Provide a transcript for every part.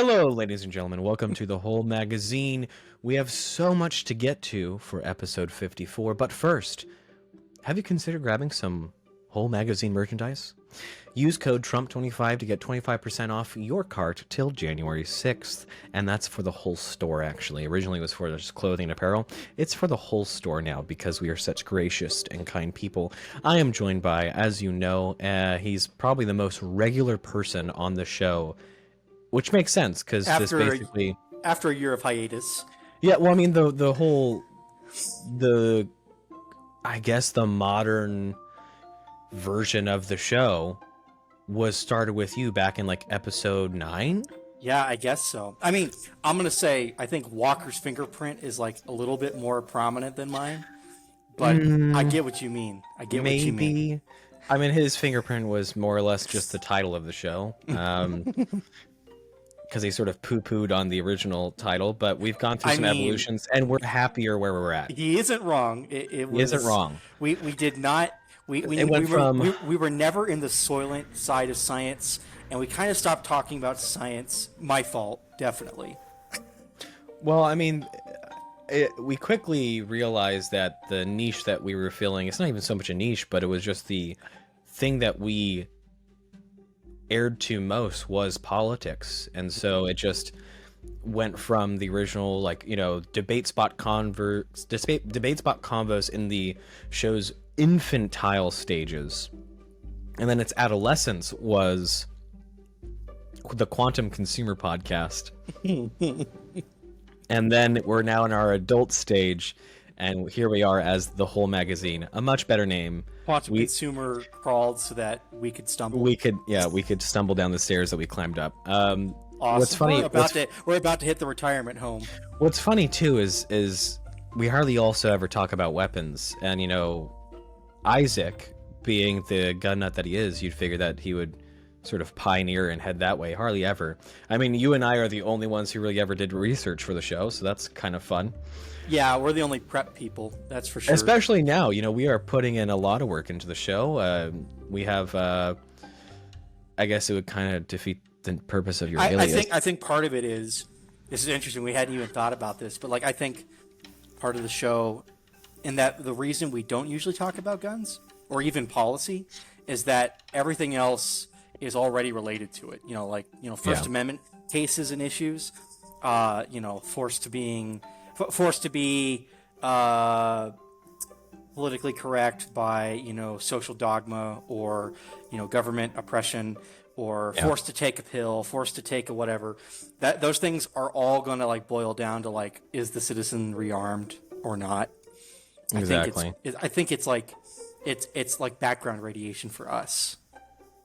Hello, ladies and gentlemen. Welcome to the Whole Magazine. We have so much to get to for episode 54, but first, have you considered grabbing some Whole Magazine merchandise? Use code TRUMP25 to get 25% off your cart till January 6th, and that's for the whole store, actually. Originally it was for just clothing and apparel. It's for the whole store now because we are such gracious and kind people. I am joined by, as you know, he's probably the most regular person on the show, which makes sense because this basically after a year of hiatus. Yeah, well, I mean the I guess the modern version of the show was started with you back in like episode 9. Yeah, I guess so. I mean, I'm gonna say I think Walker's fingerprint is like a little bit more prominent than mine, but I get what you mean. What you mean. I mean, his fingerprint was more or less just the title of the show. Because he sort of poo-pooed on the original title, but we've gone through some evolutions, and we're happier where we're at. He isn't wrong. He isn't wrong. We did not. We were never in the soylent side of science, and we kind of stopped talking about science. My fault, definitely. Well, I mean, we quickly realized that the niche that we were filling, it's not even so much a niche, but it was just the thing that we aired to most was politics, and so it just went from the original, like, you know, debate spot convos in the show's infantile stages, and then its adolescence was the Quantum Consumer Podcast. And then we're now in our adult stage, and here we are as the Whole Magazine, a much better name. Quantum Consumer crawled so that we could stumble. We could stumble down the stairs that we climbed up. Awesome. What's funny? We're about to hit the retirement home. What's funny too is we hardly also ever talk about weapons, and you know, Isaac, being the gun nut that he is, you'd figure that he would sort of pioneer and head that way. Hardly ever. I mean, you and I are the only ones who really ever did research for the show, so that's kind of fun. Yeah, we're the only prep people, that's for sure. Especially now, you know, we are putting in a lot of work into the show. We have, I guess it would kind of defeat the purpose of your alias. I think part of it is, this is interesting, we hadn't even thought about this, but like I think part of the show, in that the reason we don't usually talk about guns, or even policy, is that everything else is already related to it. You know, like, you know, First Amendment cases and issues, you know, forced to be politically correct by, you know, social dogma, or, you know, government oppression, or forced to take a pill, forced to take a whatever. That those things are all going to like boil down to like, is the citizen rearmed or not? Exactly. I think it's like background radiation for us.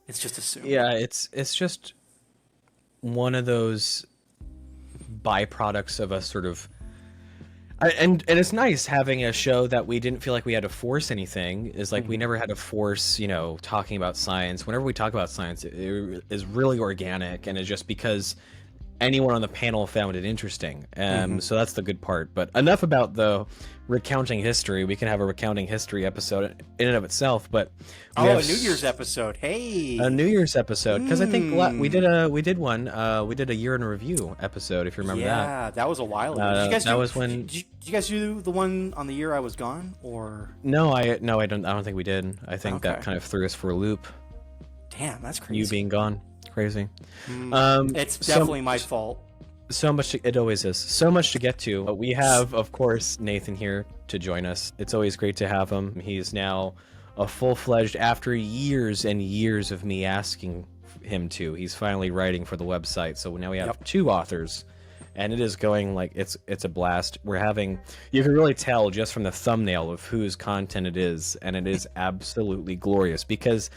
It's just assumed. Yeah, it's just one of those byproducts of a sort of, and it's nice having a show that we didn't feel like we had to force anything. Is like we never had to force, you know, talking about science. Whenever we talk about science, it is really organic, and it's just because anyone on the panel found it interesting. So that's the good part. But enough about the recounting history. We can have a recounting history episode in and of itself. But a New Year's episode. Hey, a New Year's episode, because I think we did a year in review episode, if you remember that. Yeah, that was a while ago. Did you guys do the one on the year I was gone, or no? I don't think we did. I think that kind of threw us for a loop. Damn, that's crazy. You being gone. Crazy. It's definitely my fault. It always is. So much to get to. We have, of course, Nathan here to join us. It's always great to have him. He's now a full-fledged, after years and years of me asking him to. He's finally writing for the website. So now we have two authors, and it is going like it's a blast. You can really tell just from the thumbnail of whose content it is, and it is absolutely glorious because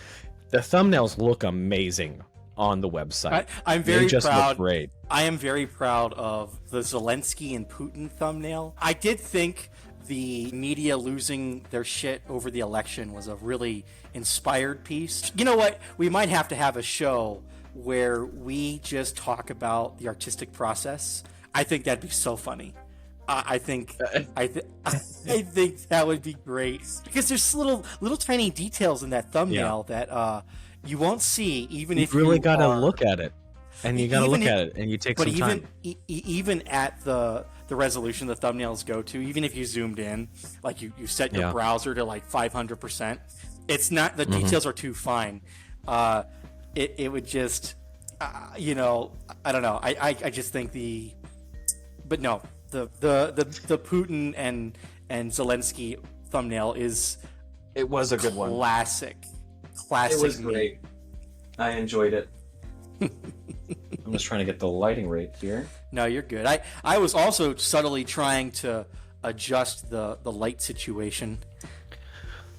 the thumbnails look amazing on the website. I'm very proud. Look great. I am very proud of the Zelensky and Putin thumbnail. I did think the media losing their shit over the election was a really inspired piece. You know what? We might have to have a show where we just talk about the artistic process. I think that'd be so funny. I think that would be great because there's little tiny details in that thumbnail that you won't see even if you really you gotta look at it. and you got to look Even at it, and you take But some time. even at the resolution the thumbnails go to, even if you zoomed in, like you set your Yeah. browser to like 500%, it's not, the Mm-hmm. details are too fine. It would just, I don't know. I just think but no, the Putin and Zelensky thumbnail is It was a good one. classic. It was meme. great. I enjoyed it. I'm just trying to get the lighting right here. No, you're good. I was also subtly trying to adjust the light situation.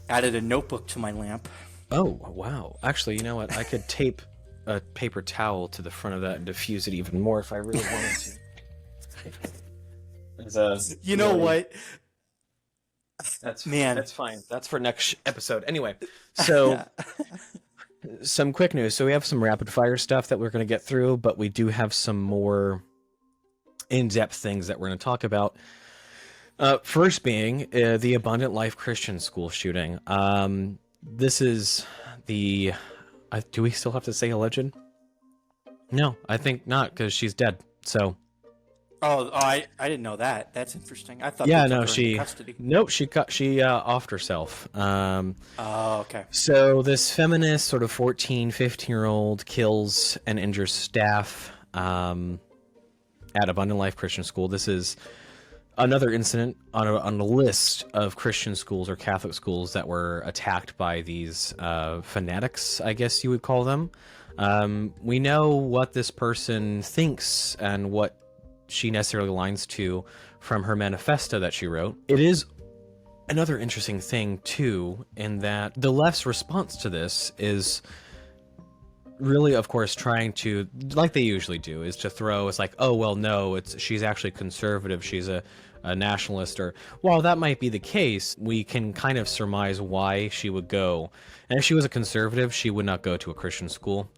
Added a notebook to my lamp. Oh, wow. Actually, you know what? I could tape a paper towel to the front of that and diffuse it even more if I really wanted to. You know what? That's Man. That's fine. That's for next episode. Anyway, so some quick news. So we have some rapid fire stuff that we're going to get through, but we do have some more in-depth things that we're going to talk about. First being the Abundant Life Christian School shooting. This is the... do we still have to say alleged? No, I think not, because she's dead. So... I didn't know that. That's interesting. I thought Yeah, they took no, her into she... custody. Nope, she offed herself. Oh, okay. So this feminist, sort of 14, 15-year-old kills and injures staff at Abundant Life Christian School. This is another incident on a list of Christian schools or Catholic schools that were attacked by these fanatics, I guess you would call them. We know what this person thinks and what she necessarily aligns to from her manifesto that she wrote. It is another interesting thing, too, in that the left's response to this is really, of course, trying to, like they usually do, is to throw, it's like, oh, well, no, she's actually conservative, she's a nationalist, or while that might be the case, we can kind of surmise why she would go. And if she was a conservative, she would not go to a Christian school.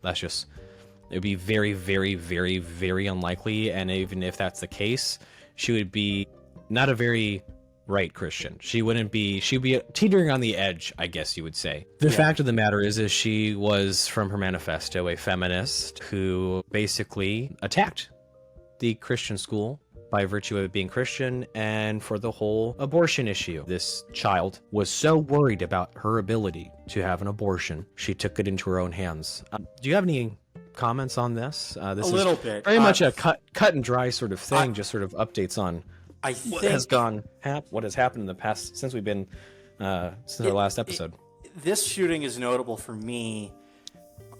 It would be very, very, very, very unlikely, and even if that's the case, she would be not a very right Christian. She'd be teetering on the edge, I guess you would say. The fact of the matter is she was, from her manifesto, a feminist who basically attacked the Christian school by virtue of it being Christian and for the whole abortion issue. This child was so worried about her ability to have an abortion, she took it into her own hands. Do you have any comments on this? This A little bit. Very much a cut and dry sort of thing, just sort of updates on what has happened in the past since we've been since our last episode. This shooting is notable for me,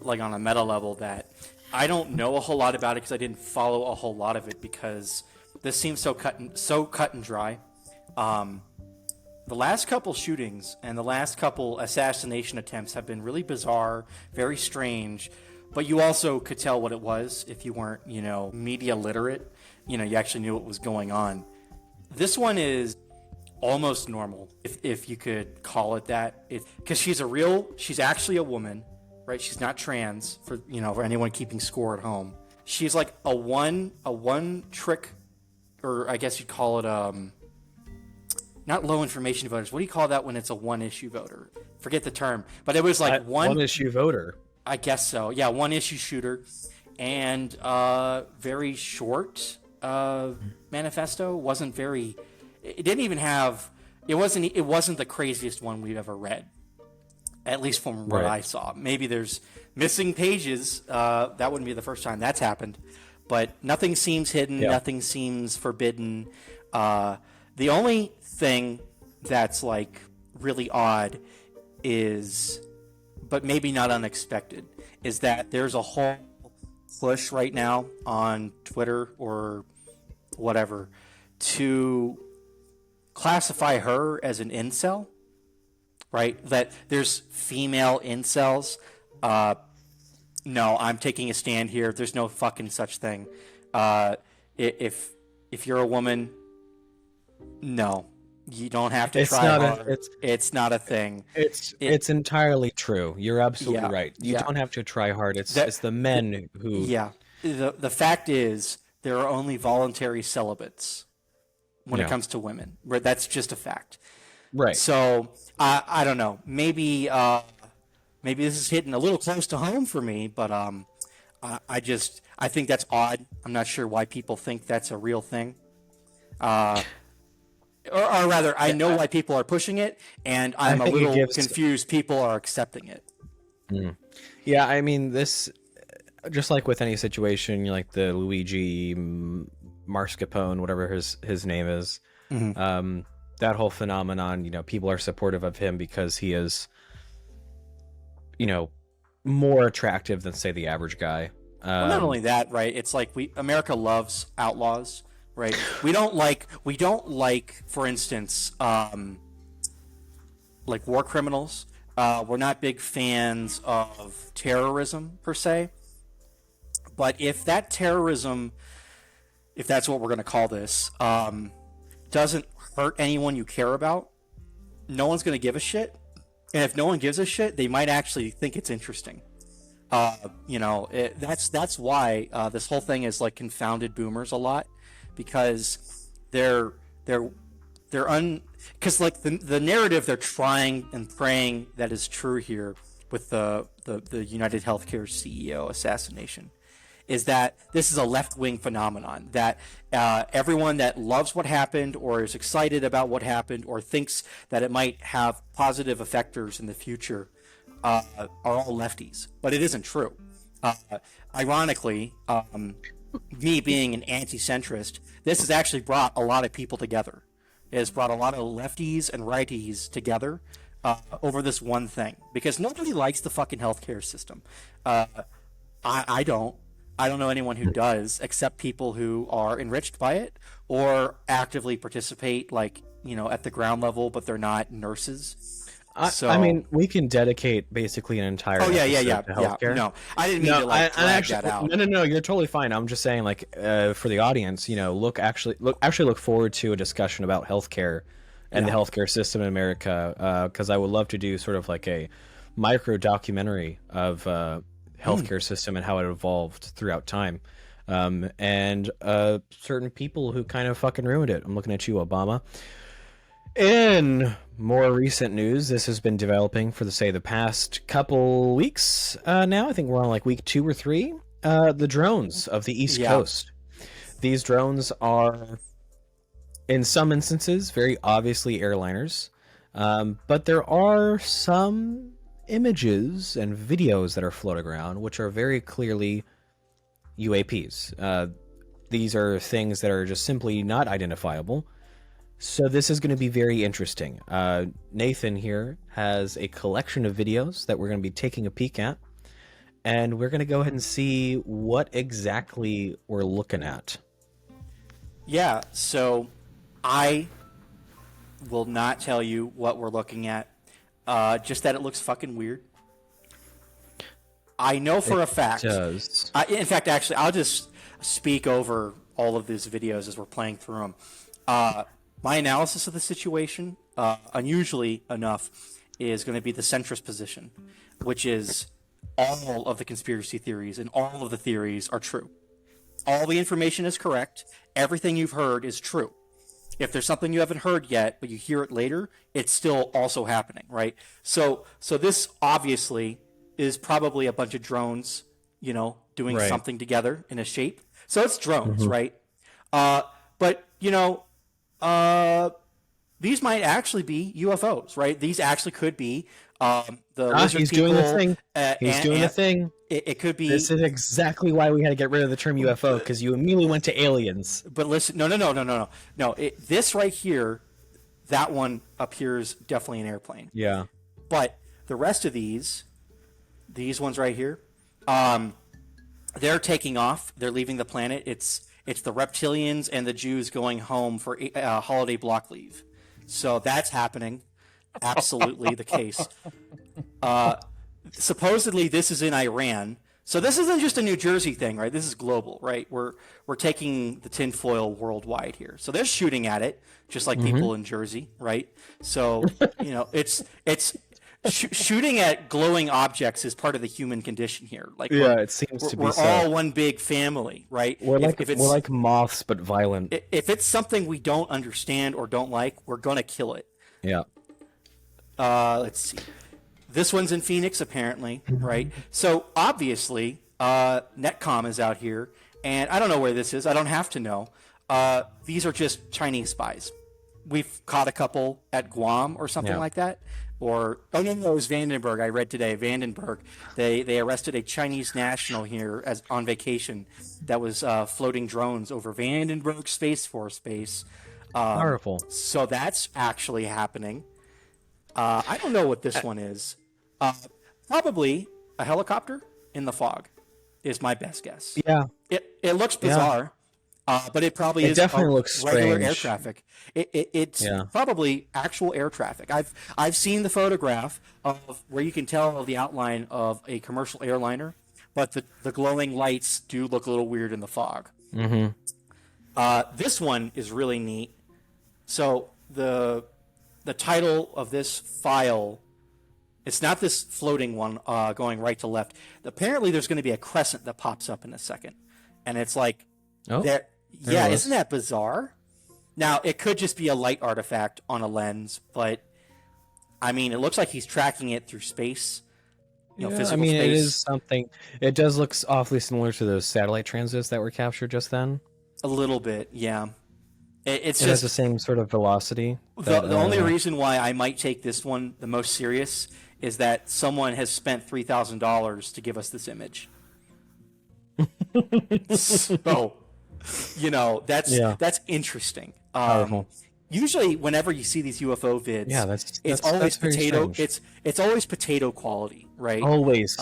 like on a meta level, that I don't know a whole lot about it because I didn't follow a whole lot of it because this seems so cut and dry. The last couple shootings and the last couple assassination attempts have been really bizarre, very strange, but you also could tell what it was if you weren't, media literate. You actually knew what was going on. This one is almost normal, if you could call it that, because she's actually a woman, right? She's not trans, for anyone keeping score at home. She's like a one trick, or I guess you'd call it not low information voters. What do you call that when it's a one issue voter? Forget the term, but it was like one issue voter. I guess so. Yeah, one issue shooter, and very short manifesto. Wasn't very. It didn't even have. It wasn't the craziest one we've ever read, at least from what I saw. Maybe there's missing pages. That wouldn't be the first time that's happened, but nothing seems hidden. Yeah. Nothing seems forbidden. The only thing that's like really odd is, but maybe not unexpected, is that there's a whole push right now on Twitter or whatever to classify her as an incel, right? That there's female incels. No, I'm taking a stand here. There's no fucking such thing. If you're a woman, no. You don't have to try hard. It's not a thing. It's entirely true. You're absolutely right. You don't have to try hard. It's the men who... Yeah. The fact is, there are only voluntary celibates when it comes to women. That's just a fact. Right. So, I don't know. Maybe this is hitting a little close to home for me, but I think that's odd. I'm not sure why people think that's a real thing. Or rather, I know why people are pushing it, and I'm a think it little gives- confused. People are accepting it. Yeah, I mean, this, just like with any situation, like the Luigi Mascarpone, whatever his name is, that whole phenomenon, people are supportive of him because he is, more attractive than, say, the average guy. Well, not only that, right? It's like America loves outlaws, right? We don't like, for instance, like war criminals. We're not big fans of terrorism per se. But if that terrorism, if that's what we're going to call this, doesn't hurt anyone you care about, no one's going to give a shit. And if no one gives a shit, they might actually think it's interesting. That's why this whole thing is like confounded boomers a lot, because because like the narrative they're trying and praying that is true here with the United Healthcare CEO assassination is that this is a left-wing phenomenon, that everyone that loves what happened or is excited about what happened or thinks that it might have positive effectors in the future are all lefties. But it isn't true. Ironically, me being an anti-centrist, this has actually brought a lot of people together. It has brought a lot of lefties and righties together over this one thing. Because nobody likes the fucking healthcare system. I don't. I don't know anyone who does, except people who are enriched by it or actively participate, like, at the ground level, but they're not nurses. I mean, we can dedicate basically an entire episode to healthcare. No, I didn't mean to drag that out. No, you're totally fine. I'm just saying, like, for the audience, look forward to a discussion about healthcare and the healthcare system in America, because I would love to do sort of like a micro documentary of healthcare system and how it evolved throughout time, and certain people who kind of fucking ruined it. I'm looking at you, Obama. In more recent news, this has been developing for the past couple weeks now. I think we're on like week 2 or 3. The drones of the East Coast. These drones are, in some instances, very obviously airliners, but there are some images and videos that are floating around which are very clearly UAPs. These are things that are just simply not identifiable. So this is going to be very interesting. Nathan here has a collection of videos that we're going to be taking a peek at, and we're going to go ahead and see what exactly we're looking at. Yeah, so I will not tell you what we're looking at, just that it looks fucking weird. I know for a fact. Does. In fact, actually, I'll just speak over all of these videos as we're playing through them. My analysis of the situation, unusually enough, is going to be the centrist position, which is all of the conspiracy theories and all of the theories are true. All the information is correct. Everything you've heard is true. If there's something you haven't heard yet, but you hear it later, it's still also happening, right? So this obviously is probably a bunch of drones, doing something together in a shape. So it's drones, right? But these might actually be UFOs, right? These actually could be the lizard he's people. Doing the thing. He's doing the thing. It could be. This is exactly why we had to get rid of the term UFO, because you immediately went to aliens. But listen, no. This right here, that one appears definitely an airplane. Yeah. But the rest of these ones right here, they're taking off. They're leaving the planet. It's the reptilians and the Jews going home for holiday block leave. So that's happening. Absolutely the case. Supposedly this is in Iran. So this isn't just a New Jersey thing, right? This is global, right? We're taking the tinfoil worldwide here. So they're shooting at it, just like people in Jersey, right? So, it's shooting at glowing objects is part of the human condition here. Like, it seems to be. We're all one big family, right? We're like moths, but violent. If it's something we don't understand or don't like, we're gonna kill it. Yeah. Let's see. This one's in Phoenix, apparently, right? So obviously, Netcom is out here, and I don't know where this is. I don't have to know. These are just Chinese spies. We've caught a couple at Guam or something like that. Or, oh no, it was Vandenberg. I read today, Vandenberg. They arrested a Chinese national here as on vacation that was floating drones over Vandenberg Space Force Base. Powerful. So that's actually happening. I don't know what this one is. Probably a helicopter in the fog is my best guess. Yeah. It looks bizarre, but it probably is definitely looks regular strange. air traffic. It's probably actual air traffic. I've seen the photograph of where you can tell the outline of a commercial airliner, but the glowing lights do look a little weird in the fog. Mm-hmm. This one is really neat. So the title of this file, it's not this floating one going right to left. Apparently, there's going to be a crescent that pops up in a second, and it's like, isn't that bizarre? Now, it could just be a light artifact on a lens, but I mean, it looks like he's tracking it through space. Physical space. It is something. It does look awfully similar to those satellite transits that were captured just then. A little bit, yeah. It has the same sort of velocity. The only reason why I might take this one the most serious is that someone has spent $3,000 to give us this image. So, that's interesting. Usually, whenever you see these UFO vids, it's always potato. It's always potato quality, right? Always.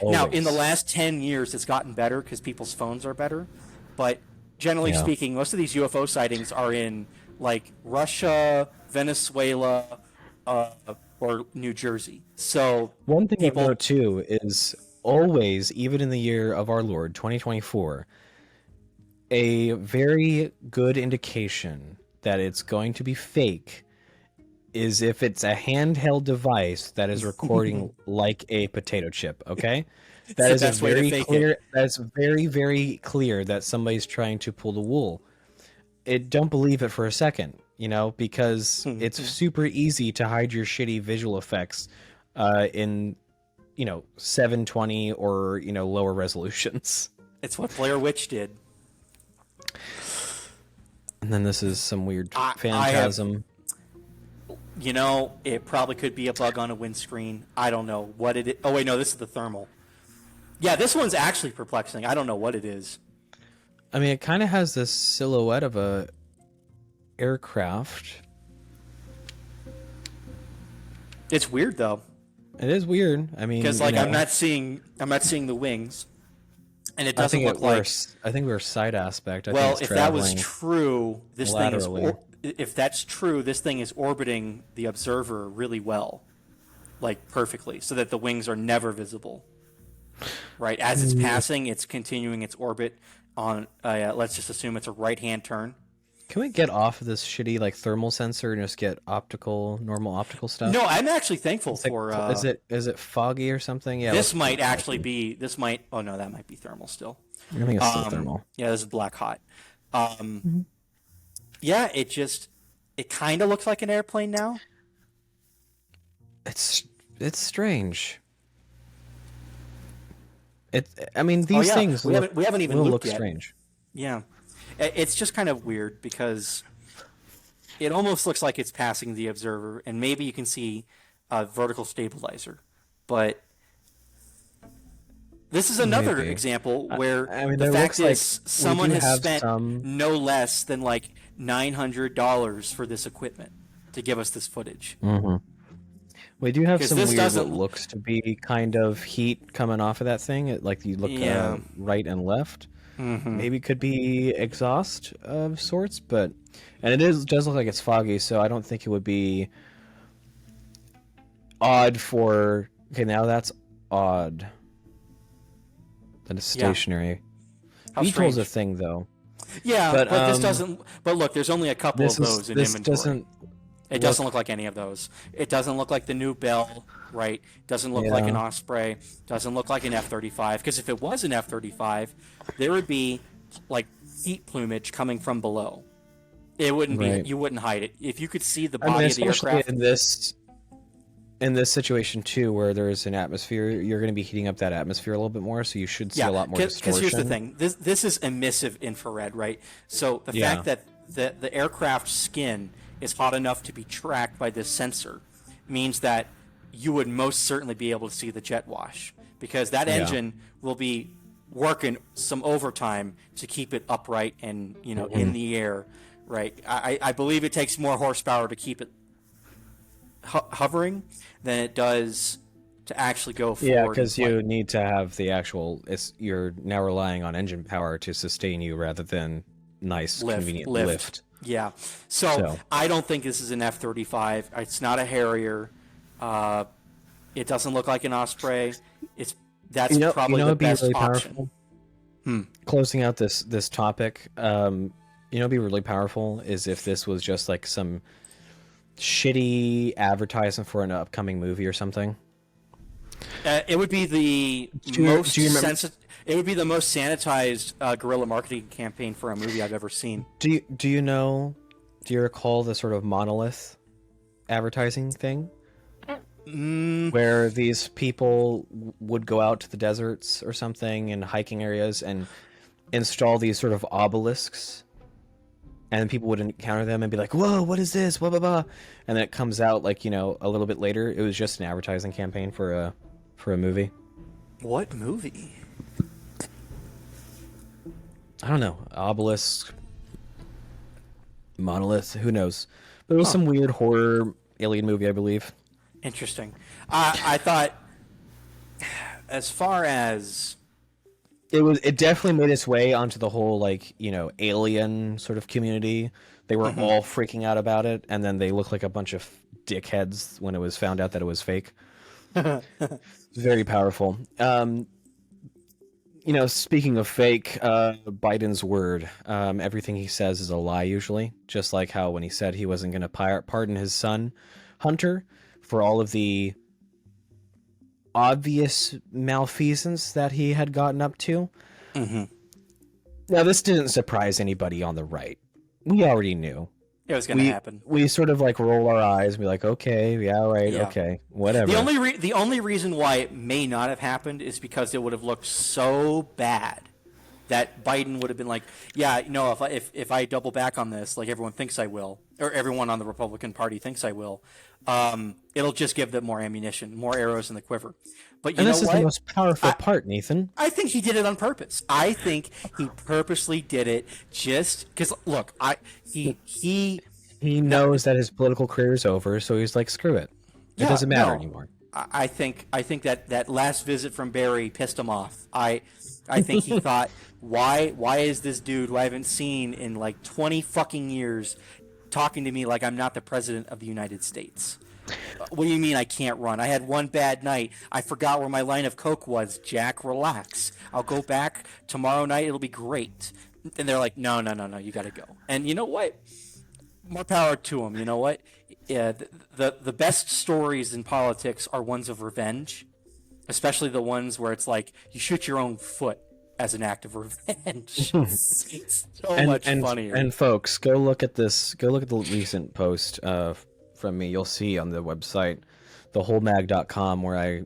Now, in the last 10 years, it's gotten better because people's phones are better, but generally speaking, most of these UFO sightings are in like Russia, Venezuela, or New Jersey. So one thing I know too is always, even in the year of our Lord 2024, a very good indication that it's going to be fake is if it's a handheld device that is recording like a potato chip. Okay. That is very clear. That's very, very clear that somebody's trying to pull the wool. Don't believe it for a second, because it's super easy to hide your shitty visual effects in, 720 or, lower resolutions. It's what Blair Witch did. And then this is some weird phantasm. It probably could be a bug on a windscreen. I don't know what it is. Oh, wait, no, this is the thermal. Yeah, this one's actually perplexing. I don't know what it is. I mean, it kind of has this silhouette of a aircraft. It's weird, though. It is weird. I mean, because I'm not seeing the wings, and it doesn't look like. I think we're side aspect. If that was true, this thing is. If that's true, this thing is orbiting the observer really well, like perfectly, so that the wings are never visible. Right, as it's passing, it's continuing its orbit on. Let's just assume it's a right-hand turn. Can we get off of this shitty thermal sensor and just get normal optical stuff? No, I'm actually thankful for. Is it foggy or something? Yeah. This might actually be. This might. Oh no, that might be thermal still. I think it's still thermal. Yeah, this is black hot. Yeah, it kind of looks like an airplane now. It's strange. These things we haven't even looked yet. Strange. Yeah, it's just kind of weird because it almost looks like it's passing the observer, and maybe you can see a vertical stabilizer, but this is another example where the fact is someone has spent no less than $900 for this equipment to give us this footage. Mm-hmm. We do have some weird what looks to be kind of heat coming off of that thing. You look right and left. Mm-hmm. Maybe it could be exhaust of sorts, and it does look like it's foggy, so I don't think it would be odd for... Okay, now that's odd. That is stationary. How VTOL's a thing, though. Yeah, but this doesn't... But look, there's only a couple of those in inventory. It doesn't look like any of those. It doesn't look like the new Bell, right? Doesn't look like an Osprey. Doesn't look like an F-35. Because if it was an F-35, there would be heat plumage coming from below. It wouldn't be. You wouldn't hide it. If you could see the body of the aircraft. in this situation too, where there is an atmosphere, you're going to be heating up that atmosphere a little bit more, so you should see a lot more distortion. Because here's the thing: this is emissive infrared, right? So the fact that the aircraft skin is hot enough to be tracked by this sensor means that you would most certainly be able to see the jet wash, because that engine will be working some overtime to keep it upright and in the air, right? I believe it takes more horsepower to keep it hovering than it does to actually go forward. Yeah, because you need to have the actual. You're now relying on engine power to sustain you rather than nice, convenient lift. Yeah. So I don't think this is an F-35. It's not a Harrier. It doesn't look like an Osprey. That's probably the best really option. Closing out this topic, it'd be really powerful is if this was just like some shitty advertisement for an upcoming movie or something. It would be the most it would be the most sanitized guerrilla marketing campaign for a movie I've ever seen. Do you recall the sort of monolith advertising thing? Where these people would go out to the deserts or something and hiking areas and install these sort of obelisks, and people would encounter them and be like, "Whoa, what is this?" Blah blah blah, and then it comes out like a little bit later it was just an advertising campaign for a movie. What movie? I don't know. Obelisk, monolith, who knows? But it was some weird horror alien movie, I believe. Interesting. I thought, as far as it definitely made its way onto the whole alien sort of community. They were all freaking out about it, and then they looked like a bunch of dickheads when it was found out that it was fake. Very powerful. Speaking of fake, Biden's word, everything he says is a lie usually. Just like how when he said he wasn't going to pardon his son, Hunter, for all of the obvious malfeasance that he had gotten up to. Now, this didn't surprise anybody on the right. We already knew it was going to happen. We sort of roll our eyes and be like, okay, yeah, right, okay, whatever. The only reason why it may not have happened is because it would have looked so bad that Biden would have been like, yeah, if I double back on this, like everyone thinks I will, or everyone on the Republican Party thinks I will, it'll just give them more ammunition, more arrows in the quiver. But this is the most powerful part, Nathan. I think he did it on purpose. I think he purposely did it just because. Look, he knows that his political career is over, so he's like, screw it. It doesn't matter anymore. I think that last visit from Barry pissed him off. I think he thought, why is this dude who I haven't seen in 20 fucking years talking to me like I'm not the president of the United States? What do you mean I can't run? I had one bad night. I forgot where my line of coke was. Jack, relax. I'll go back tomorrow night. It'll be great. And they're like, no, you got to go. And you know what? More power to him. You know what? Yeah, the best stories in politics are ones of revenge, especially the ones where it's like you shoot your own foot as an act of revenge. It's so much funnier. And folks, go look at this. Go look at the recent post from me. You'll see on the website, thewholemag.com, where I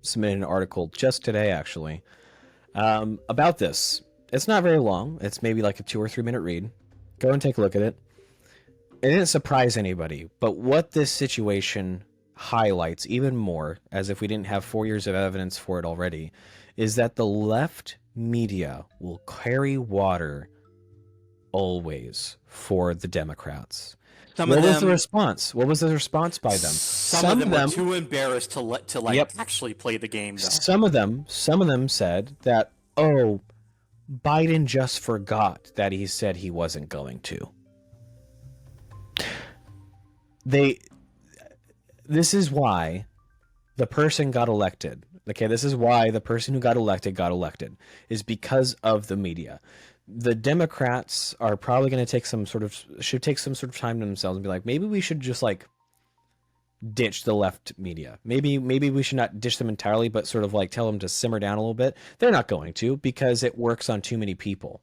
submitted an article just today, actually, about this. It's not very long. It's maybe a 2 or 3 minute read. Go and take a look at it. It didn't surprise anybody, but what this situation highlights even more, as if we didn't have 4 years of evidence for it already, is that the left media will carry water always for the Democrats. What was the response? What was the response by them? Some of them were too embarrassed to actually play the game, though. Some of them said that, oh, Biden just forgot that he said he wasn't going to. This is why the person got elected. Okay, this is why the person who got elected is because of the media. The Democrats are probably going to should take some sort of time to themselves and be like, maybe we should just ditch the left media. Maybe we should not ditch them entirely, but sort of tell them to simmer down a little bit. They're not going to, because it works on too many people.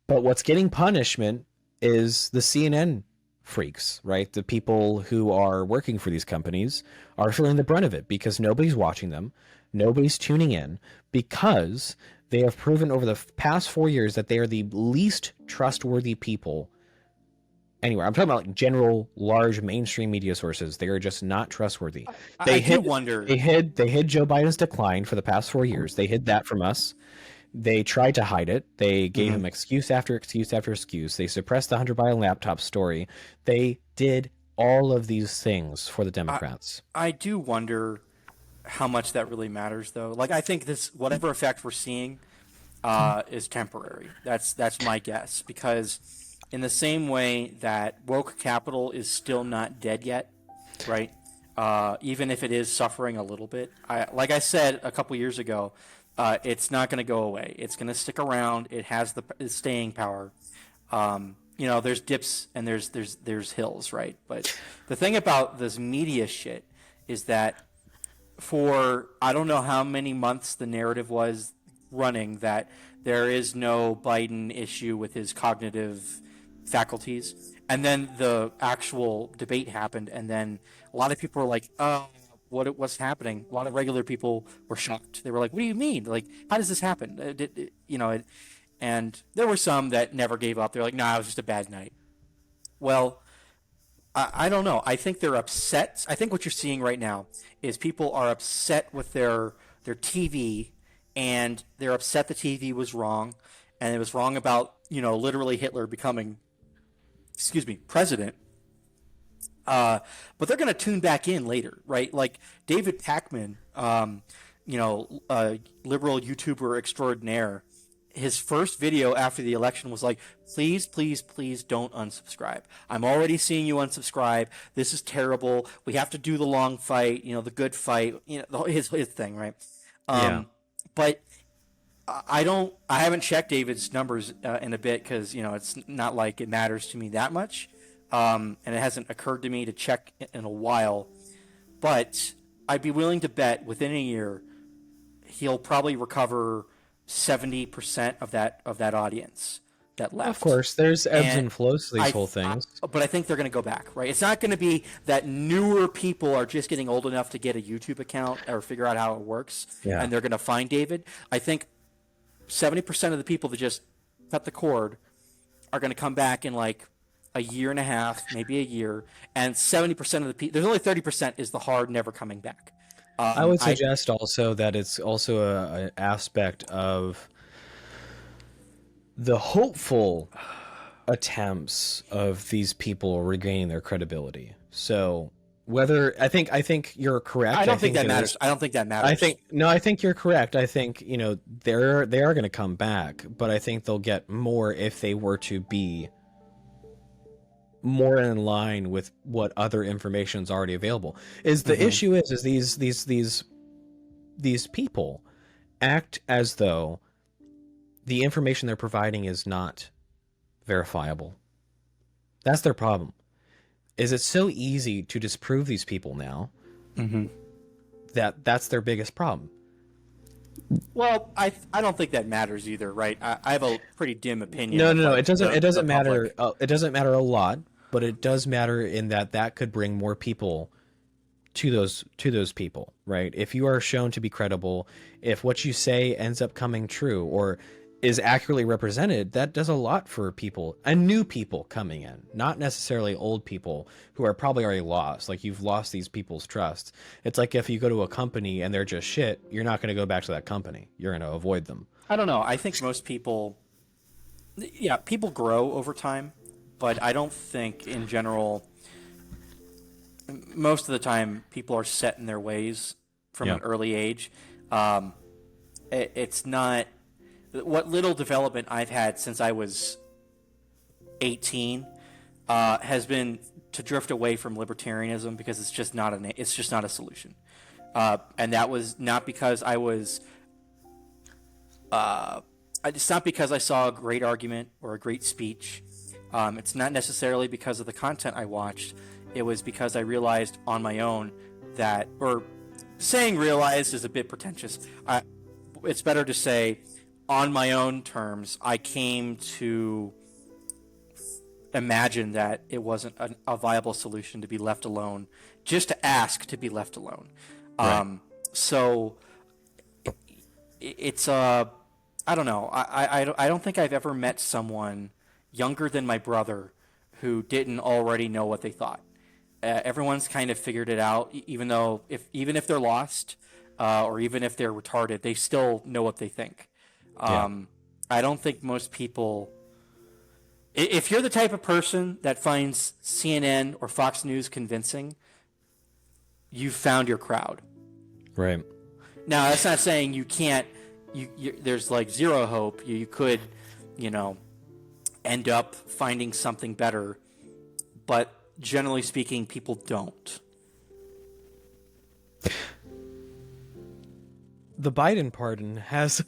But what's getting punishment is the CNN freaks, right? The people who are working for these companies are feeling the brunt of it because nobody's watching them, nobody's tuning in, because they have proven over the past 4 years that they are the least trustworthy people anywhere. I'm talking about like general, large mainstream media sources. They are just not trustworthy. I do wonder. They hid Joe Biden's decline for the past 4 years. They hid that from us. They tried to hide it. They gave him excuse after excuse after excuse. They suppressed the Hunter Biden laptop story. They did all of these things for the Democrats. I do wonder how much that really matters, though. Like, I think this whatever effect we're seeing is temporary. That's my guess, because in the same way that woke capital is still not dead yet, right? Even if it is suffering a little bit, like I said a couple years ago, it's not going to go away. It's going to stick around. It has the staying power. There's dips and there's hills, right? But the thing about this media shit is that for I don't know how many months the narrative was running that there is no Biden issue with his cognitive faculties, and then the actual debate happened, and then a lot of people were like, "Oh, what's happening?" A lot of regular people were shocked. They were like, "What do you mean? Like, how does this happen?" And there were some that never gave up. They're like, "Nah, it was just a bad night." Well, I don't know. I think they're upset. I think what you're seeing right now is people are upset with their TV, and they're upset the TV was wrong, and it was wrong about literally Hitler becoming, president. But they're going to tune back in later, right? Like David Pakman, liberal YouTuber extraordinaire. His first video after the election was like, please, please, please don't unsubscribe. I'm already seeing you unsubscribe. This is terrible. We have to do the long fight, the good fight, his thing, right? Yeah. But I haven't checked David's numbers in a bit because, it's not like it matters to me that much. And it hasn't occurred to me to check in a while. But I'd be willing to bet within a year he'll probably recover 70% of that audience that left. Of course, there's ebbs and flows to these whole things. But I think they're going to go back, right? It's not going to be that newer people are just getting old enough to get a YouTube account or figure out how it works, and they're going to find David. I think 70% of the people that just cut the cord are going to come back in like a year and a half, maybe a year, and 70% of the people, there's only 30% is the hard never coming back. I would suggest also that it's also an aspect of the hopeful attempts of these people regaining their credibility. So whether I think you're correct. I don't think that matters. I think you're correct. I think they are going to come back, but I think they'll get more if they were to be more in line with what other information is already available. Is the issue is these people act as though the information they're providing is not verifiable. That's their problem. Is it's so easy to disprove these people now that's their biggest problem. Well, I don't think that matters either, right? I have a pretty dim opinion. No. It doesn't matter. It doesn't matter a lot, but it does matter in that could bring more people to those people, right? If you are shown to be credible, if what you say ends up coming true or is accurately represented, that does a lot for people and new people coming in, not necessarily old people who are probably already lost. Like you've lost these people's trust. It's like if you go to a company and they're just shit, you're not going to go back to that company. You're going to avoid them. I don't know. I think most people, people grow over time, but I don't think in general, most of the time people are set in their ways from an early age. It's not what little development I've had since I was 18 has been to drift away from libertarianism because it's just not a solution. And that was not because I was. It's not because I saw a great argument or a great speech. It's not necessarily because of the content I watched. It was because I realized on my own that, or saying realized is a bit pretentious. It's better to say on my own terms, I came to imagine that it wasn't a viable solution to be left alone, just to ask to be left alone. Right. So it's I don't know. I don't think I've ever met someone younger than my brother who didn't already know what they thought. Everyone's kind of figured it out, even if they're lost, or even if they're retarded, they still know what they think. I don't think most people. If you're the type of person that finds CNN or Fox News convincing, you've found your crowd. Right. Now, that's not saying you can't. There's like zero hope. You could, end up finding something better, but generally speaking, people don't. The Biden pardon has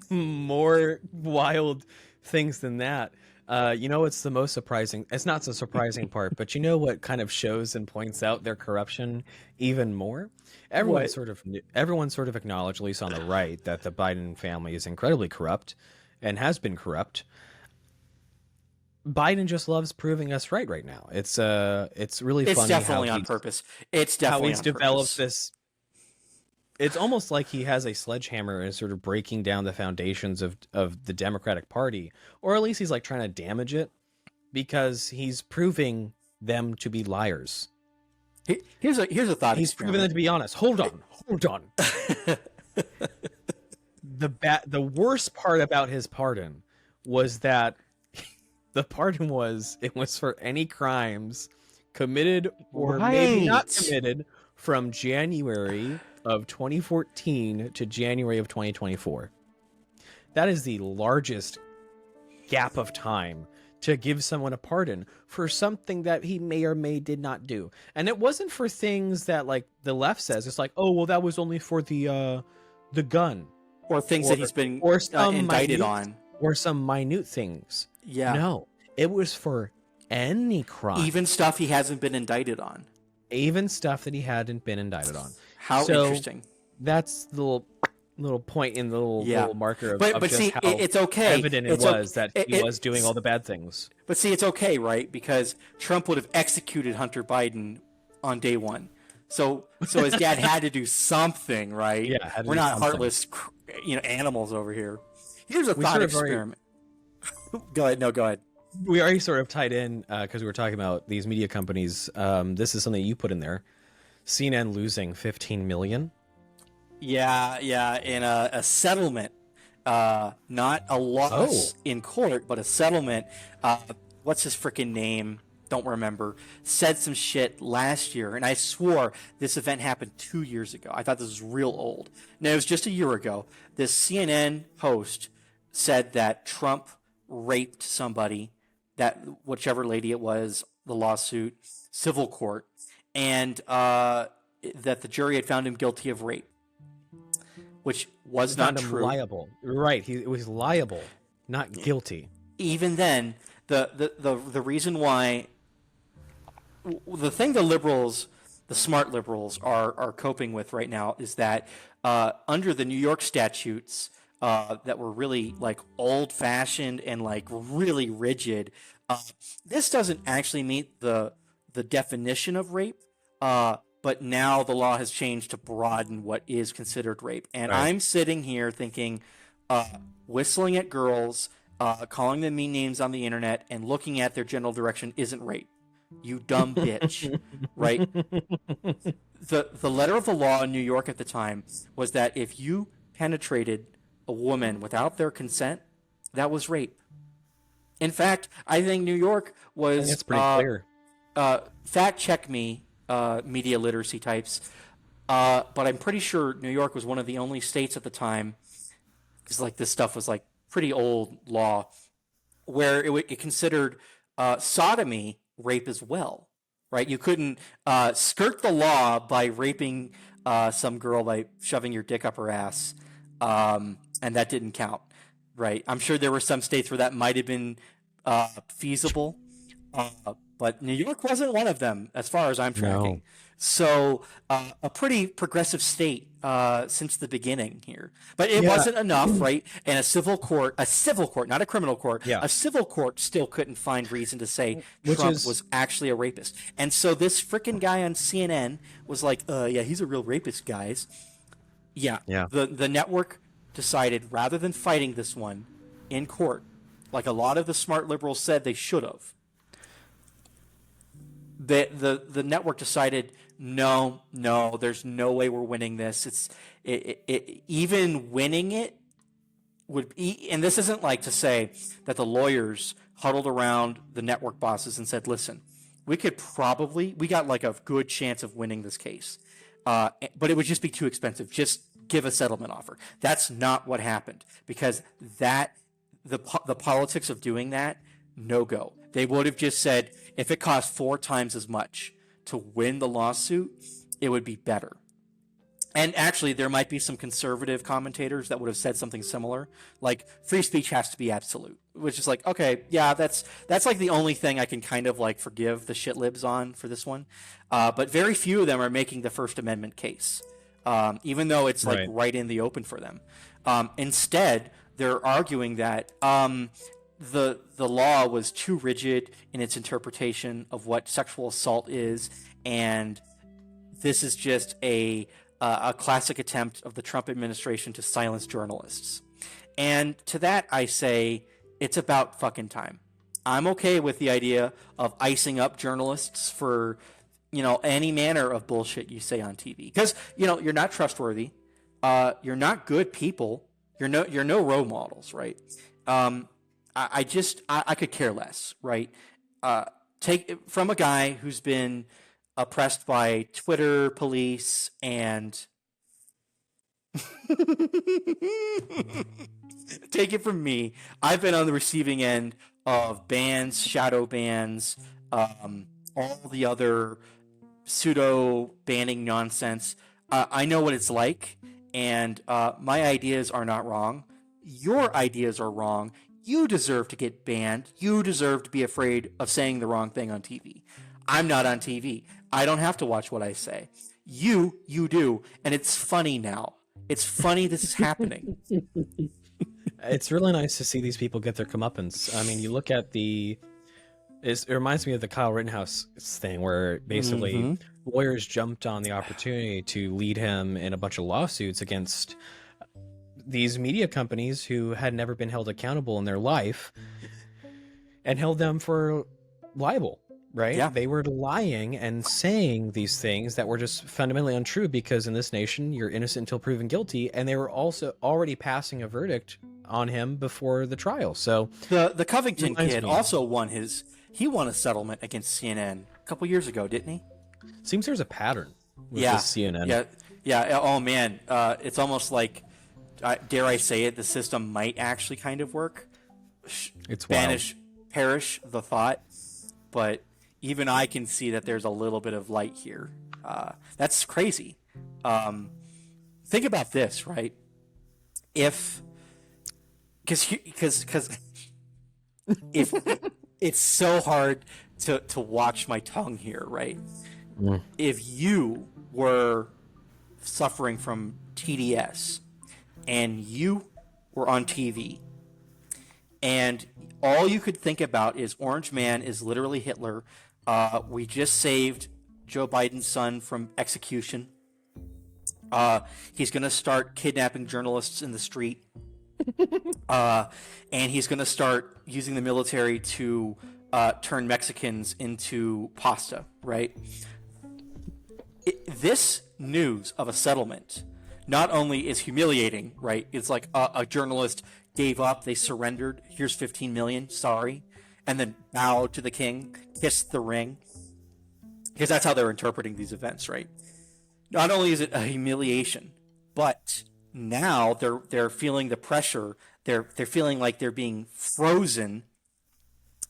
more wild things than that. It's the most surprising. It's not the surprising part, but you know what kind of shows and points out their corruption even more? Everyone sort of acknowledged, at least on the right, that the Biden family is incredibly corrupt and has been corrupt. Biden just loves proving us right now. It's really funny. It's definitely on purpose. It's definitely how he's on developed purpose. this. It's almost like he has a sledgehammer and is sort of breaking down the foundations of the Democratic Party, or at least he's like trying to damage it because he's proving them to be liars. Here's a thought. He's proving them to be honest. Hold on. The worst part about his pardon was that the pardon was for any crimes committed or maybe not committed from January of 2014 to January of 2024. That is the largest gap of time to give someone a pardon for something that he may or may did not do. And it wasn't for things that like the left says. It's like, oh, well, that was only for the gun. Or things that he's been indicted on. Or some minute things. Yeah. No, it was for any crime. Even stuff he hasn't been indicted on. Even stuff that he hadn't been indicted on. How interesting. That's the little point in the little marker of just see, how it's okay. evident it was that he was doing all the bad things. But see, it's okay, right? Because Trump would have executed Hunter Biden on day one. So his dad had to do something, right? Yeah, we're not heartless, animals over here. Here's a thought experiment. Go ahead. No, go ahead. We already sort of tied in because we were talking about these media companies. This is something you put in there. CNN losing $15 million. Yeah, in a settlement, not a loss in court, but a settlement. What's his freaking name? Don't remember. Said some shit last year, and I swore this event happened 2 years ago. I thought this was real old. No, it was just a year ago. This CNN host said that Trump raped somebody, that whichever lady it was, the lawsuit, civil court, and that the jury had found him guilty of rape, which was not true. Liable, right? It was liable, not guilty. Even then, the reason why, the thing the liberals, the smart liberals, are coping with right now is that under the New York statutes that were really like old-fashioned and like really rigid, this doesn't actually meet the definition of rape. But now the law has changed to broaden what is considered rape. And right. I'm sitting here thinking, whistling at girls, calling them mean names on the internet, and looking at their general direction isn't rape. You dumb bitch. Right? The letter of the law in New York at the time was that if you penetrated a woman without their consent, that was rape. In fact, I think New York was... That's pretty clear. Fact check me, media literacy types, but I'm pretty sure New York was one of the only states at the time, because like this stuff was like pretty old law, where it considered sodomy rape as well, right? You couldn't skirt the law by raping some girl by shoving your dick up her ass, and that didn't count, right? I'm sure there were some states where that might have been feasible, but New York wasn't one of them, as far as I'm tracking. No. So a pretty progressive state since the beginning here. But it wasn't enough, right? And a civil court, not a criminal court, Yeah. a civil court still couldn't find reason to say Which Trump is- was actually a rapist. And so this freaking guy on CNN was like, yeah, he's a real rapist, guys. Yeah. Yeah. The network decided, rather than fighting this one in court, like a lot of the smart liberals said they should have, the network decided, no, there's no way we're winning this. Even winning it would be, and this isn't like to say that the lawyers huddled around the network bosses and said, listen, we got like a good chance of winning this case, but it would just be too expensive. Just give a settlement offer. That's not what happened, because the politics of doing that, no go. They would have just said, if it cost 4 times as much to win the lawsuit, it would be better. And actually, there might be some conservative commentators that would have said something similar, like free speech has to be absolute, which is like, okay, yeah, that's like the only thing I can kind of like forgive the shit libs on for this one. But very few of them are making the First Amendment case, even though it's like right in the open for them. Instead, they're arguing that the law was too rigid in its interpretation of what sexual assault is, and this is just a classic attempt of the Trump administration to silence journalists. And to that, I say, it's about fucking time. I'm okay with the idea of icing up journalists for, any manner of bullshit you say on TV, because you're not trustworthy, you're not good people, you're no role models, right? I could care less, right? Take from a guy who's been oppressed by Twitter police and take it from me, I've been on the receiving end of bans, shadow bans, all the other pseudo banning nonsense. I know what it's like, and my ideas are not wrong. Your ideas are wrong. You deserve to get banned. You deserve to be afraid of saying the wrong thing on TV. I'm not on TV. I don't have to watch what I say. You do. And it's funny now. It's funny this is happening. It's really nice to see these people get their comeuppance. I mean, you look at it reminds me of the Kyle Rittenhouse thing, where basically lawyers jumped on the opportunity to lead him in a bunch of lawsuits against these media companies who had never been held accountable in their life and held them for libel, right? Yeah. They were lying and saying these things that were just fundamentally untrue, because in this nation, you're innocent until proven guilty. And they were also already passing a verdict on him before the trial. So the Covington kid also won a settlement against CNN a couple years ago, didn't he? Seems there's a pattern with this CNN. Yeah. Oh man, it's almost like, dare I say it, the system might actually kind of work. It's perish the thought, but even I can see that there's a little bit of light here. That's crazy. Think about this, right? Because if it's so hard to watch my tongue here, right? If you were suffering from TDS and you were on TV and all you could think about is Orange Man is literally Hitler, we just saved Joe Biden's son from execution, he's going to start kidnapping journalists in the street, and he's going to start using the military to turn Mexicans into pasta, right? This news of a settlement not only is humiliating, right? It's like a journalist gave up, they surrendered, here's 15 million, sorry, and then bowed to the king, kissed the ring, because that's how they're interpreting these events, right? Not only is it a humiliation, but now they're feeling the pressure, they're feeling like they're being frozen,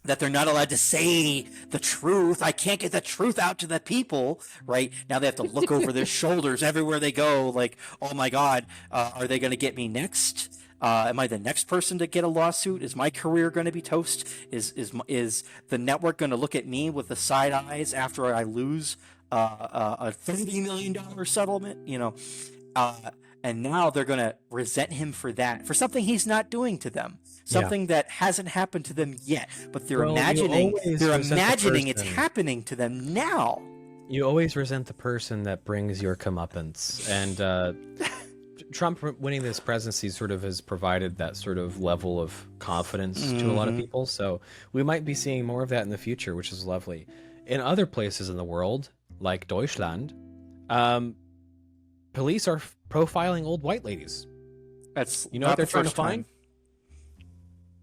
that they're not allowed to say the truth. I can't get the truth out to the people, right? Now they have to look over their shoulders everywhere they go, like, oh my God, are they going to get me next? Am I the next person to get a lawsuit? Is my career going to be toast? Is the network going to look at me with the side eyes after I lose a $30 million settlement? And now they're going to resent him for that, for something he's not doing to them, something that hasn't happened to them yet, but they're imagining it's happening to them now. You always resent the person that brings your comeuppance, and Trump winning this presidency sort of has provided that sort of level of confidence to a lot of people. So we might be seeing more of that in the future, which is lovely. In other places in the world, like Deutschland, police are profiling old white ladies. That's what they're trying to find.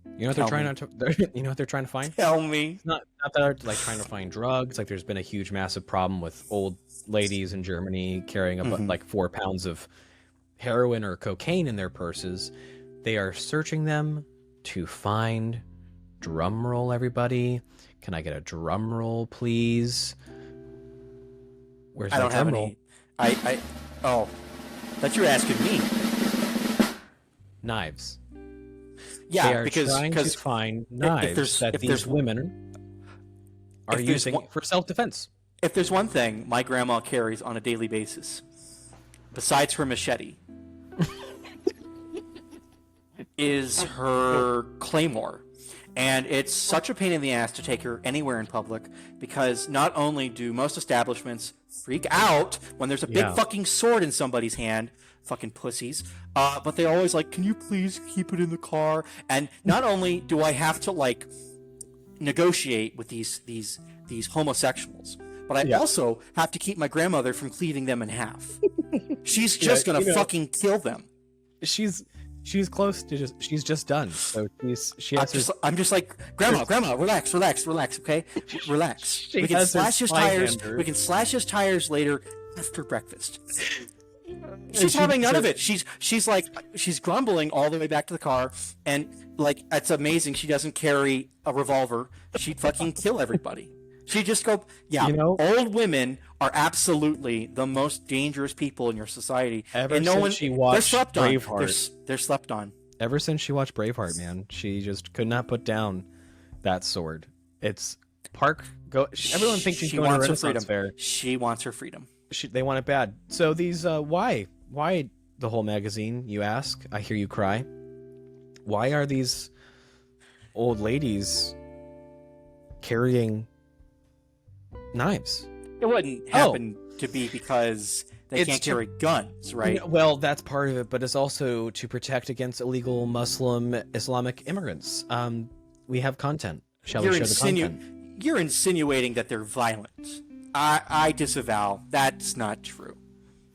You know what they're trying to. You know what they're trying to find. Tell me. It's not that they're like trying to find drugs. Like there's been a huge, massive problem with old ladies in Germany carrying about like 4 pounds of heroin or cocaine in their purses. They are searching them to find. Drum roll, everybody. Can I get a drum roll, please? Where's I that don't drum have roll? any. Thought you were asking me. Knives. Yeah, they are trying to find knives that these women are using for self-defense. If there's one thing my grandma carries on a daily basis, besides her machete, is her claymore. And it's such a pain in the ass to take her anywhere in public, because not only do most establishments freak out when there's a big fucking sword in somebody's hand, fucking pussies, but they always like, can you please keep it in the car? And not only do I have to like negotiate with these homosexuals, but I also have to keep my grandmother from cleaving them in half. She's just gonna fucking kill them. She's close to she's just done. So I'm just like, grandma, relax, okay? Relax. We can slash his tires. We can slash his tires later after breakfast. She's having none of it. She's grumbling all the way back to the car, and like, it's amazing she doesn't carry a revolver. She'd fucking kill everybody. She'd just go, old women are absolutely the most dangerous people in your society. She watched Braveheart. They're slept on. Ever since she watched Braveheart, man, she just could not put down that sword. It's everyone thinks she's going to Renaissance Fair. She wants her freedom. They want it bad. So these, why the whole magazine, you ask? I hear you cry. Why are these old ladies carrying knives? It wouldn't happen to be because they can't carry guns, right? Well, that's part of it, but it's also to protect against illegal Muslim Islamic immigrants. We have content. Shall we share the content? You're insinuating that they're violent. I disavow. That's not true.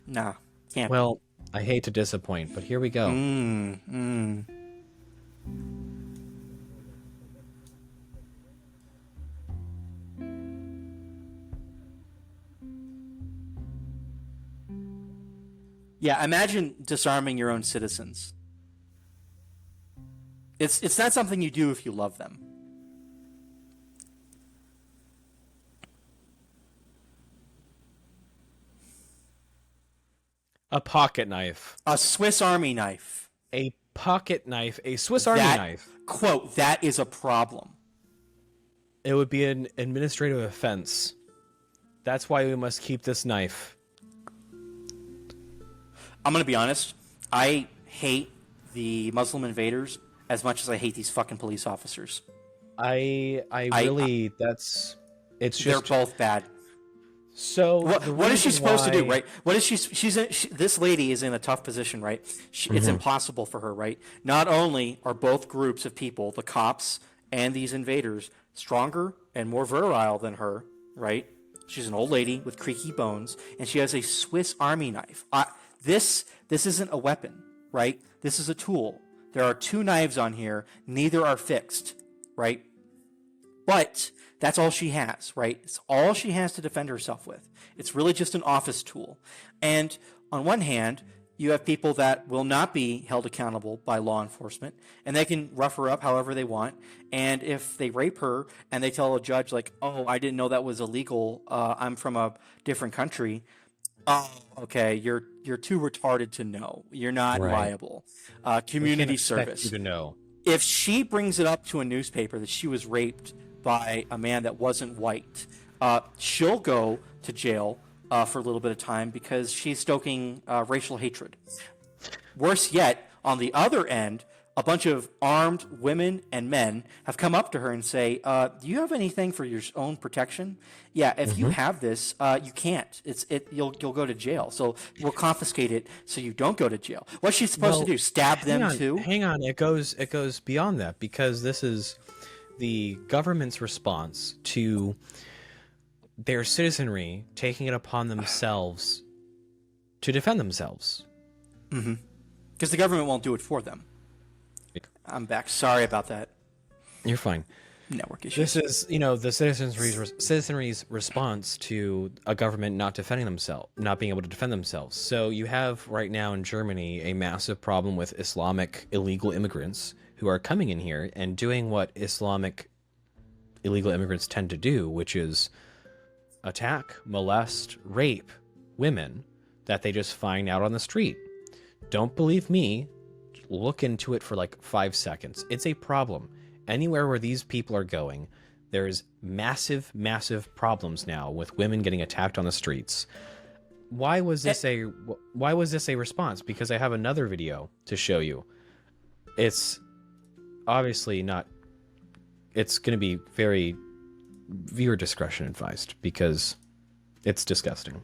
No, can't. Well, I hate to disappoint, but here we go. Yeah, imagine disarming your own citizens. It's not something you do if you love them. A pocket knife. A Swiss Army knife. A pocket knife. A Swiss Army knife. Quote, that is a problem. It would be an administrative offense. That's why we must keep this knife. I'm going to be honest. I hate the Muslim invaders as much as I hate these fucking police officers. It's just... They're both bad. So what is she supposed to do, right? What is this lady is in a tough position, right? It's impossible for her, right? Not only are both groups of people, the cops and these invaders, stronger and more virile than her, right? She's an old lady with creaky bones, and she has a Swiss Army knife. This isn't a weapon, right? This is a tool. There are 2 knives on here. Neither are fixed, right? But that's all she has, right? It's all she has to defend herself with. It's really just an office tool. And on one hand, you have people that will not be held accountable by law enforcement, and they can rough her up however they want. And if they rape her and they tell a judge, like, oh, I didn't know that was illegal, I'm from a different country, oh, okay, you're too retarded to know. You're not liable. Community service. You to know. If she brings it up to a newspaper that she was raped by a man that wasn't white, she'll go to jail for a little bit of time because she's stoking racial hatred. Worse yet, on the other end, a bunch of armed women and men have come up to her and say, "Do you have anything for your own protection? Yeah, if you have this, you can't. You'll go to jail. So we'll confiscate it so you don't go to jail." What's she supposed to do? Stab them too? Hang on, it goes beyond that, because this is the government's response to their citizenry taking it upon themselves to defend themselves. Because the government won't do it for them. I'm back. Sorry about that. You're fine. Network issues. This is, the citizenry's response to a government not defending themselves, not being able to defend themselves. So you have right now in Germany a massive problem with Islamic illegal immigrants who are coming in here and doing what Islamic illegal immigrants tend to do, which is attack, molest, rape women that they just find out on the street. Don't believe me. Look into it for like 5 seconds. It's a problem. Anywhere where these people are going, there's massive, massive problems now with women getting attacked on the streets. Why was this a response? Because I have another video to show you. It's obviously not. It's going to be very viewer discretion advised because it's disgusting.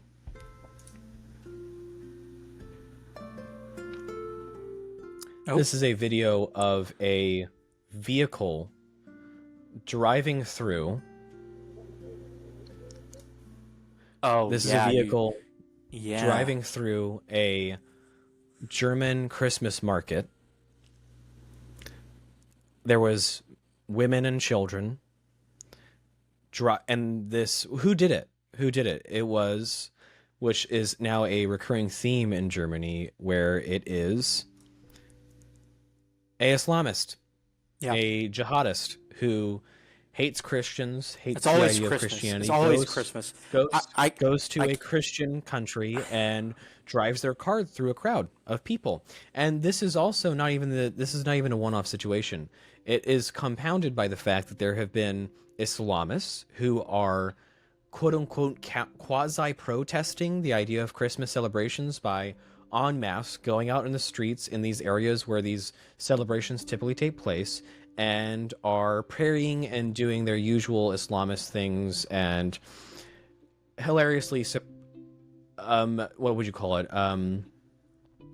This is a video of a vehicle driving through. This is a vehicle driving through a German Christmas market. There was women and children. And this, who did it? It was, which is now a recurring theme in Germany, where it is a Islamist, a jihadist who hates Christians, hates the idea of Christianity. It's always Christmas. Goes to a Christian country and drives their car through a crowd of people. And this is also not even a one-off situation. It is compounded by the fact that there have been Islamists who are quote-unquote quasi-protesting the idea of Christmas celebrations by en masse going out in the streets in these areas where these celebrations typically take place and are praying and doing their usual Islamist things and hilariously what would you call it,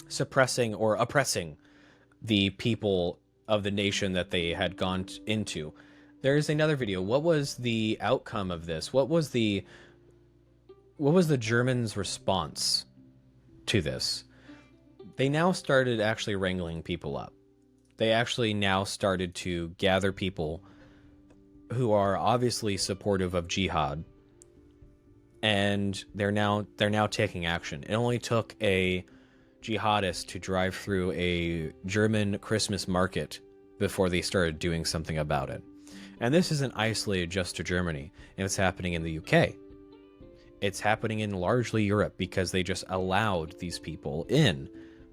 suppressing or oppressing the people of the nation that they had gone into. There's another video. What was the outcome of this? What was the Germans' response to this? They now started actually wrangling people up. They actually now started to gather people who are obviously supportive of jihad, and they're now taking action. It only took a jihadist to drive through a German Christmas market before they started doing something about it. And this isn't isolated just to Germany. It's happening in the UK. It's happening in largely Europe because they just allowed these people in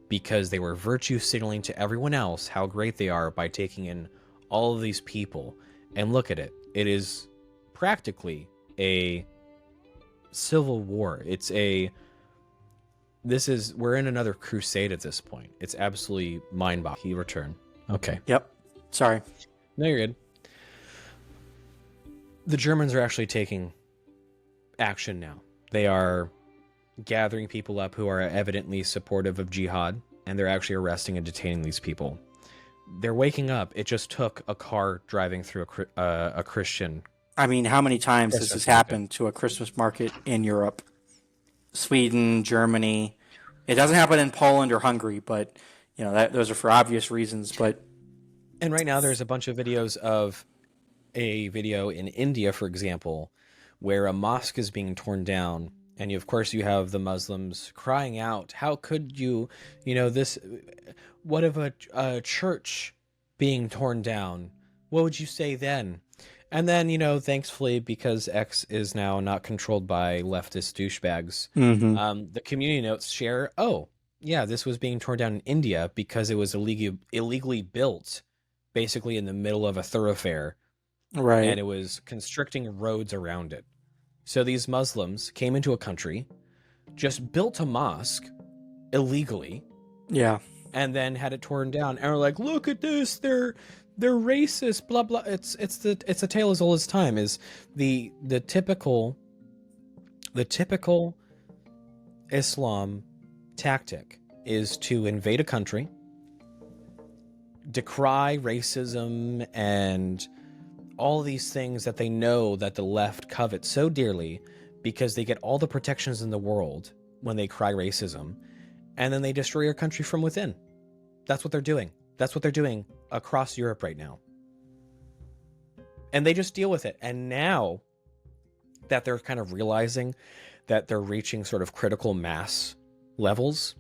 because they were virtue signaling to everyone else how great they are by taking in all of these people. And look at it. It is practically a civil war. We're in another crusade at this point. It's absolutely mind-boggling. He returned. Okay. Yep. Sorry. No, you're good. The Germans are actually taking action now. They are gathering people up who are evidently supportive of jihad, and they're actually arresting and detaining these people. They're waking up. It just took a car driving through a Christian. I mean, how many times has this happened to a Christmas market in Europe? Sweden, Germany. It doesn't happen in Poland or Hungary, but those are for obvious reasons. And right now there's a bunch of videos of a video in India, for example, where a mosque is being torn down. And of course you have the Muslims crying out, how could you, what of a church being torn down? What would you say then? And then, thankfully, because X is now not controlled by leftist douchebags, the community notes share, oh, yeah, this was being torn down in India because it was illegally built, basically in the middle of a thoroughfare. Right. And it was constricting roads around it. So these Muslims came into a country, just built a mosque illegally Yeah. and then had it torn down, and are like, look at this, they're racist, blah blah. It's a tale as old as time. Is the typical Islam tactic is to invade a country, decry racism and all these things that they know that the left covets so dearly, because they get all the protections in the world when they cry racism, and then they destroy your country from within. That's what they're doing. That's what they're doing across Europe right now. And they just deal with it. And now that they're kind of realizing that they're reaching sort of critical mass levels,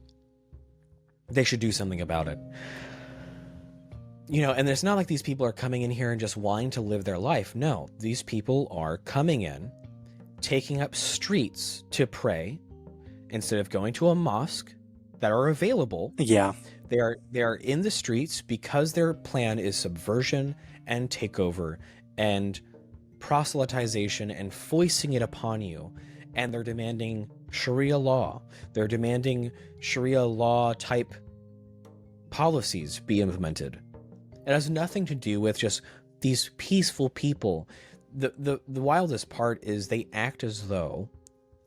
they should do something about it. You know, and it's not like these people are coming in here and just wanting to live their life. No, these people are coming in, taking up streets to pray instead of going to a mosque that are available. Yeah. They are in the streets because their plan is subversion and takeover and proselytization and foisting it upon you. And they're demanding Sharia law. They're demanding Sharia law type policies be implemented. It has nothing to do with just these peaceful people. The wildest part is they act as though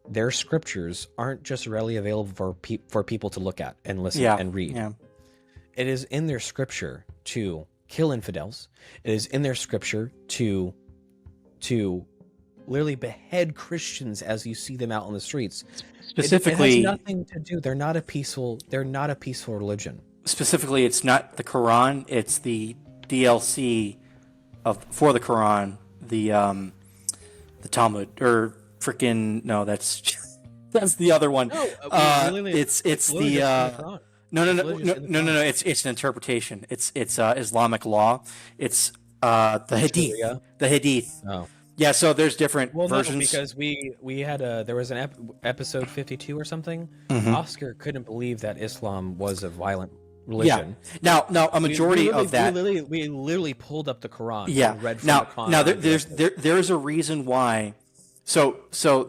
their scriptures aren't just readily available for people to look at and listen and read. Yeah. It is in their scripture to kill infidels. It is in their scripture to literally behead Christians as you see them out on the streets. Specifically, it has nothing to do. They're not a peaceful religion. Specifically, it's not the Quran, it's the DLC for the Quran, the Talmud, or freaking no, that's the other one. No, it's the no. It's an interpretation. It's Islamic law. It's the Hadith. Sharia? The Hadith. Oh. Yeah, so there's different versions. No, because we had there was an episode 52 or something. Mm-hmm. Oscar couldn't believe that Islam was a violent religion. Yeah. Now a majority of that. We literally pulled up the Quran. Yeah. And read from the Quran. Now there's a reason why. So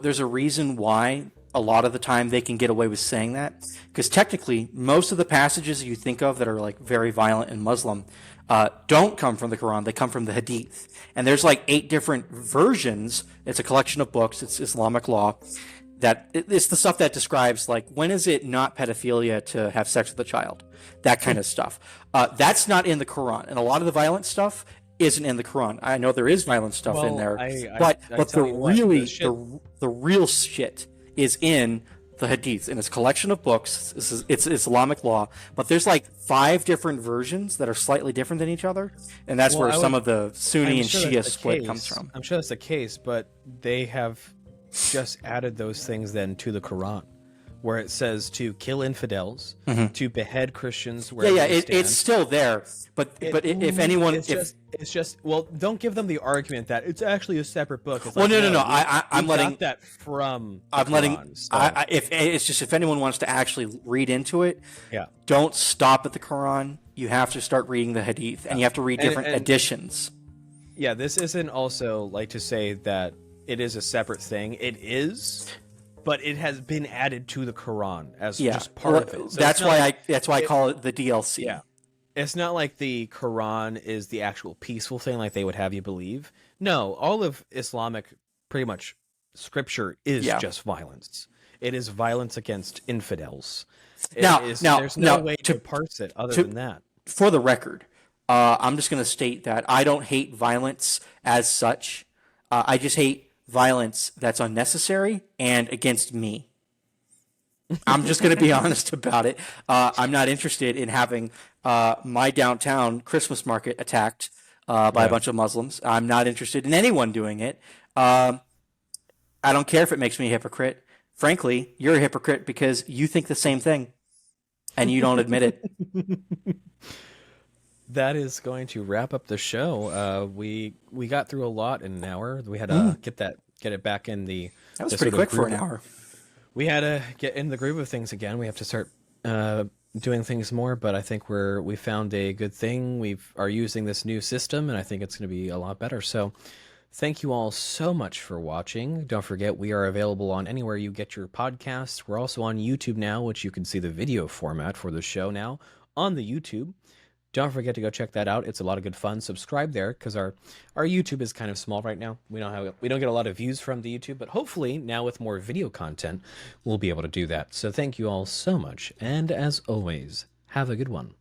there's a reason why a lot of the time they can get away with saying that, because technically most of the passages you think of that are like very violent and Muslim don't come from the Quran. They come from the Hadith. And there's like 8 different versions. It's a collection of books. It's Islamic law. It's the stuff that describes, like, when is it not pedophilia to have sex with a child? That kind of stuff. That's not in the Quran. And a lot of the violent stuff isn't in the Quran. I know there is violent stuff in there. But the real shit is in the Hadith, and it's a collection of books. It's Islamic law, but there's like 5 different versions that are slightly different than each other, and that's where some of the Sunni and Shia split comes from. I'm sure that's the case, but they have just added those things then to the Quran, where it says to kill infidels, to behead Christians. It's still there, but if anyone, it's just don't give them the argument that it's actually a separate book. It's well, like, no. I'm letting that from. If anyone wants to actually read into it, don't stop at the Quran. You have to start reading the Hadith, and you have to read different editions. Yeah, this isn't also like to say that it is a separate thing. It is. But it has been added to the Quran as just part of it. So that's why I call it the DLC. Yeah, it's not like the Quran is the actual peaceful thing like they would have you believe. No, all of Islamic pretty much scripture is just violence. It is violence against infidels. There's no way to parse it other than that. For the record, I'm just going to state that I don't hate violence as such. I just hate violence that's unnecessary and against me. I'm just going to be honest about it. I'm not interested in having my downtown Christmas market attacked by a bunch of Muslims. I'm not interested in anyone doing it. I don't care if it makes me a hypocrite. Frankly, you're a hypocrite because you think the same thing and you don't admit it. That is going to wrap up the show. We got through a lot in an hour. We had to get it back in the. That was pretty quick for an hour. We had to get in the groove of things again. We have to start doing things more, but I think we found a good thing. We are using this new system, and I think it's going to be a lot better. So, Thank you all so much for watching. Don't forget, we are available on anywhere you get your podcasts. We're also on YouTube now, which you can see the video format for the show now on the YouTube. Don't forget to go check that out. It's a lot of good fun. Subscribe there because our YouTube is kind of small right now. We don't get a lot of views from the YouTube, but hopefully now with more video content, we'll be able to do that. So thank you all so much. And as always, have a good one.